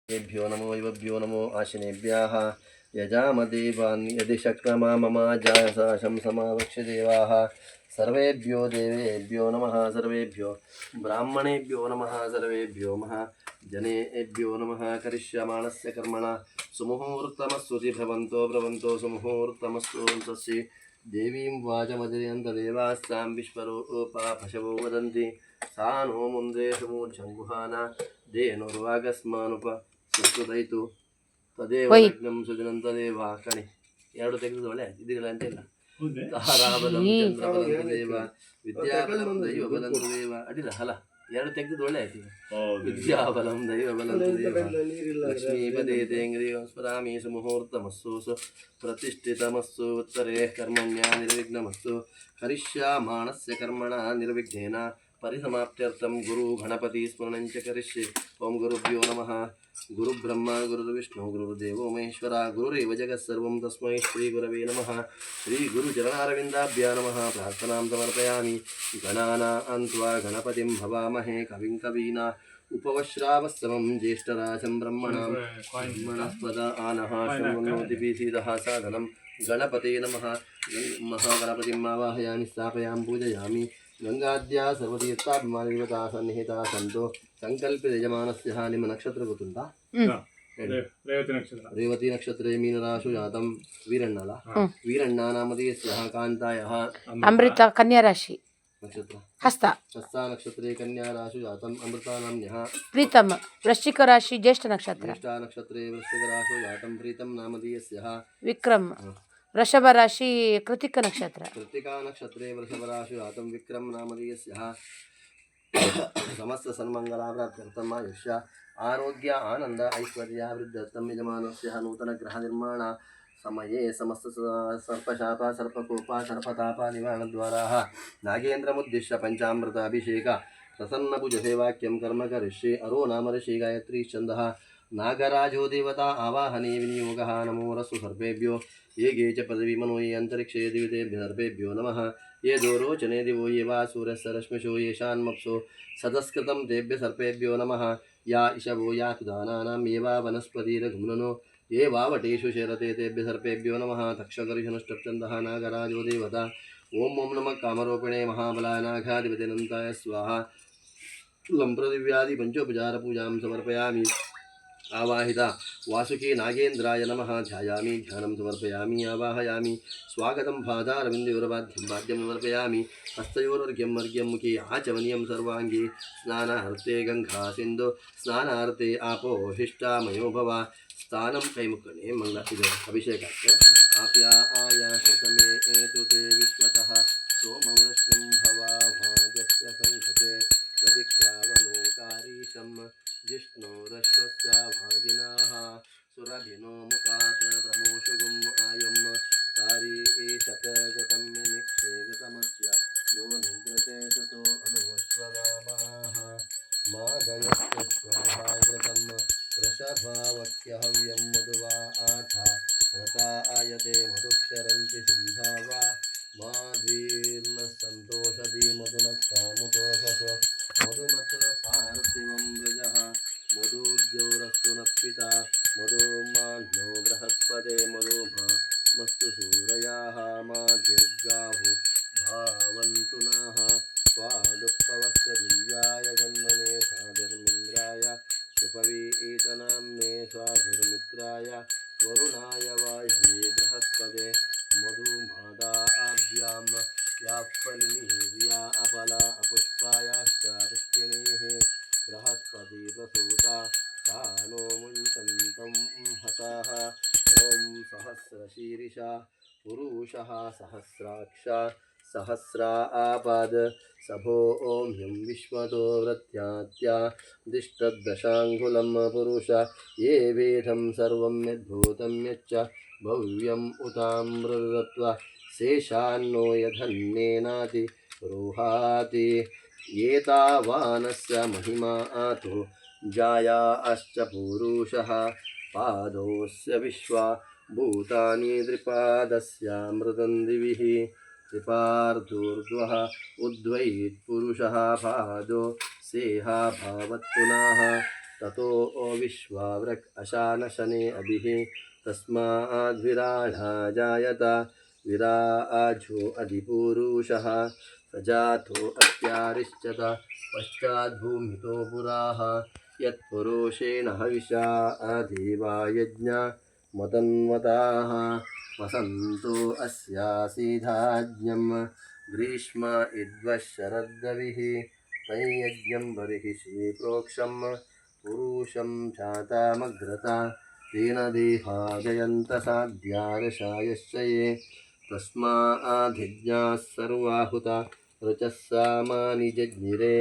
येभ्यो नमो युवभ्यो नमो आशिनेभ्यः यजामदेवान् यदि शक्रमा मम जायसा शंसमावक्ष्य देवाः सर्वेभ्यो देवेभ्यो नमः सर्वेभ्यो ब्राह्मणेभ्यो नमः सर्वेभ्यो महाजनेभ्यो नमः करिष्यमाणस्य कर्मणा सुमुहूर्तमस्तु भ्रवन्तो सुमुहूर्तमस्तु तस्य देवीं वाचमजयन्तदेवास्तां विश्वरूपा पशवो वदन्ति सा नो मुन्दे सुमूर्छङ्गुहाना ದೇನುರ್ವಾಗಸ್ಮಾನುಪ ಸುಸ್ತುದೈತು ತದೇವ ಲಗ್ನಂ ಸುಜನಂ ತದೇವ ಕಣಿ ಎರಡು ತೆಗೆದು ಒಳ್ಳೆ ಇದಿಲ್ಲ ಅಂತಿಲ್ಲ ತಾರಾಬಲಂ ಚಂದ್ರಬಲಂ ತದೇವ ವಿದ್ಯಾಬಲಂ ದೈವಬಲಂ ತದೇವ ಅಡಿಲ್ಲ ಅಲ್ಲ ಎರಡು ತೆಗೆದು ಒಳ್ಳೆ ಆಯ್ತು ವಿದ್ಯಾಬಲಂ ದೈವಬಲಂ ತದೇವ ಲಕ್ಷ್ಮೀಪದೇ ತೇಂಗ್ರಿಯೋ ಸ್ಮರಾಮಿ ಸುಮುಹೂರ್ತಮಸ್ಸು ಪ್ರತಿಷ್ಠಿತಮಸ್ಸು ಉತ್ತರೇ ಕರ್ಮಣ್ಯ ನಿರ್ವಿಘ್ನಮಸ್ಸು ಕರಿಷ್ಯಾಮಾಣಸ್ಯ ಕರ್ಮಣ ನಿರ್ವಿಘ್ನೇನ परिसमाप्त्यर्थं गुरु गणपति स्मरणञ्च करिष्ये ओं गुरुभ्यो नमः गुरुब्रह्मा गुरुर्विष्णु गुरुर्देवो महेश्वरा गुरुरेव जगत्सर्वं तस्मै श्रीगुरवे नमः श्रीगुरुचरणारविन्दाभ्यां नमः प्रार्थनां समर्पयामि गणानां त्वा गणपतिं भवामहे कविं कवीना उपवश्रावस्तमं ज्येष्ठराजं ब्रह्मणस्पद आनः शृण्वन्नोतिभिसीदः साधनं गणपते नमः महागणपतिं आवाहयामि स्थापयामि पूजयामि गंगाद्या सर्वतीर्थाभिमानदेवता सन्निहिता सन्तो संकल्पित यजमानस्य ನಿಮ್ಮ ನಕ್ಷತ್ರ ಗೊತ್ತುಂಟಾ? ರೇವತಿ ನಕ್ಷತ್ರೇ ಮೀನರಾಶು ಜಾತಂ ವೀರಣ್ಣಲ ವೀರಣ್ಣ ನಾಮಧೇಯಸ್ಯ ಕಾಂತಾಯಃ ಅಮೃತ ಕನ್ಯಾ ರಾಶಿ ನಕ್ಷತ್ರ ಹಸ್ತ ನಕ್ಷತ್ರೇ ಕನ್ಯಾ ರಾಶು ಜಾತಂ ಅಮೃತ ನಾಮ್ಯಃ ಪ್ರೀತಮ್ ವೃಶ್ಚಿಕ ರಾಶಿ ಜ್ಯೇಷ್ಠ ನಕ್ಷತ್ರ ನಕ್ಷತ್ರೇ ವೃಶ್ಚಿಕ ರಾಶು ಜಾತಂ ಪ್ರೀತಂ ನಾಮಧೇಯಸ್ಯ ವಿಕ್ರಮ್ ವೃಷಭ ರಾಶಿ ಕೃತಿಕ ನಕ್ಷತ್ರ ಕೃತಿಕಾ ನಕ್ಷತ್ರೇ ವೃಷಭ ರಾಶಿ ಜಾತಂ ವಿಕ್ರಮ್ ನಾಮಧೇಯಸ್ಯ ಸಮಸ್ತ ಸನ್ಮಂಗಲಾಭ್ಯರ್ಥಂ ಆಯುಷ್ಯ ಆರೋಗ್ಯ ಆನಂದ ಐಶ್ವರ್ಯ ವೃದ್ಧರ್ಥಂ ಯಜಮಾನಸ್ಯ ನೂತನ ಗೃಹ ನಿರ್ಮಾಣ ಸಮಯೇ ಸಮಸ್ತ ಸರ್ಪಶಾಪ ಸರ್ಪಕೋಪ ಸರ್ಪತಾಪ ನಿವಾರಣದ್ವಾರಾ ನಾಗೇಂದ್ರಮುದ್ದಿಶ್ಯ ಪಂಚಾಮೃತ ಅಭಿಷೇಕ ಪ್ರಸನ್ನಭುಜಸೇವಾಕ್ಯಂ ಕರ್ಮ ಕರಿಷ್ಯೆ ಅರೋ ನಾಮ ಋಷಿ ಗಾಯತ್ರಿ ಛಂದಃ नागराजो देवता आवाहने विनियोगः नमोरस्तु सर्पेभ्यो ये गे च पदवी मनो ये अंतरिक्षे दिवितेभ्य सर्पेभ्यो नमः ये दोरोचने दिवो ये वा सूर्यस्य रश्मिषो येषान्मप्सो सदस्कृतं तेभ्य सर्पेभ्यो नमः या इषवो या तुदानानां ये वा वनस्पतिरघुम्ननो ये वावटेषु शेरते तेभ्य सर्पेभ्यो नमः तक्षकरिषनुष्टप्छन्दः नागराजो देवता ओं ओं नमः कामरूपिणे महाबलाय नागाधिपतिनन्ताय स्वाहा लम्प्रदिव्यादि पंचोपचार पूजां समर्पयामि आवाहिता वासुकी नागेन्द्राय नमः ध्यायामि ध्यानं समर्पयामि आवाहयामि स्वागतं पादारविन्दयोरबाध्यं बाध्यं समर्पयामि हस्तयोरर्घ्यं अर्घ्यं मुखे आचमनीयं सर्वाङ्गे स्नानार्थे गङ्गा सिन्धु स्नानार्थे आपो हिष्टामयो भव स्थानं कैमुखने मंगल अभिषेकास्य आप्याय शतमे एतुते विश्वतः सोमवृष्णं भवाभाजस्य संघते दधिक्रावणोकारीशं जिष्णोरश्वस्य भाजिनाः सुरभिनो मुखात् प्रमोषुगुम् आयुम् तारी शतगतं निमिक्षे गतमस्य यो निन्द्रते शतो अनुवश्वरामाः मादयस्य स्वाहाकृतं वृषभावस्य हव्यं मधुवा आठा रता आयते मधुक्षरन्ति सिन्धा वा माध्वीर्न सन्तोषधी मधुनक्तामुतोषस मधुमत पार्थिवं व्रजः मधुज्योरस्तु नः पिता मधुमान्नो बृहस्पते मधुमा मस्तु सूरयाः माधिर्गाहु भावन्तु नः स्वादुपवस्य दिव्याय जन्मने स्वाधर्मिन्द्राय सुपवीतनाम्ने स्वाधुर्मित्राय वरुणाय वाह्ये बृहस्पते मधुमादाभ्यां याफलिनीर्या अपला अपुष्पायाश्च पुष्पिणीः बृहस्पति प्रसूता सा नो मुञ्चन्तं हसाः ॐ सहस्रशीर्षा पुरुषः सहस्राक्षा सहस्रा आपद सभो ॐ ह्यं विश्वतो व्रत्यात्या दिष्टदशाङ्गुलं पुरुष ये वेदं सर्वं यद्भूतं यच्च भव्यम् उतामृतत्वा शेषान्नो यधन्नेनाति रोहाति एतावानस्य महिमा आतो जाया अश्च पुरुषः पादोस्य विश्वा भूतानि त्रिपादस्यामृतं दिविः त्रिपार्धूर्ध्वः उद्वैत् पुरुषः पादो सेहा भावत् पुनः ततो विश्वावृक् अशानशने अभिः तस्माद्विराडा जायत विराजो अधिपूरुषः स जातो अत्यारिष्यत पश्चाद्भूमितो पुराः यत्पुरुषेण हविषा देवा यज्ञा मतन्वताः वसन्तो अस्यासीधाज्ञं ग्रीष्म इद्वशरद्रविः तैयज्ञं बर्हिषि प्रोक्षं पुरुषं जातामग्रता तेन देहा जयन्तसाध्यादशायश्च ये तस्माद्यज्ञाः सर्वाहुता ऋचः सामानि जज्ञिरे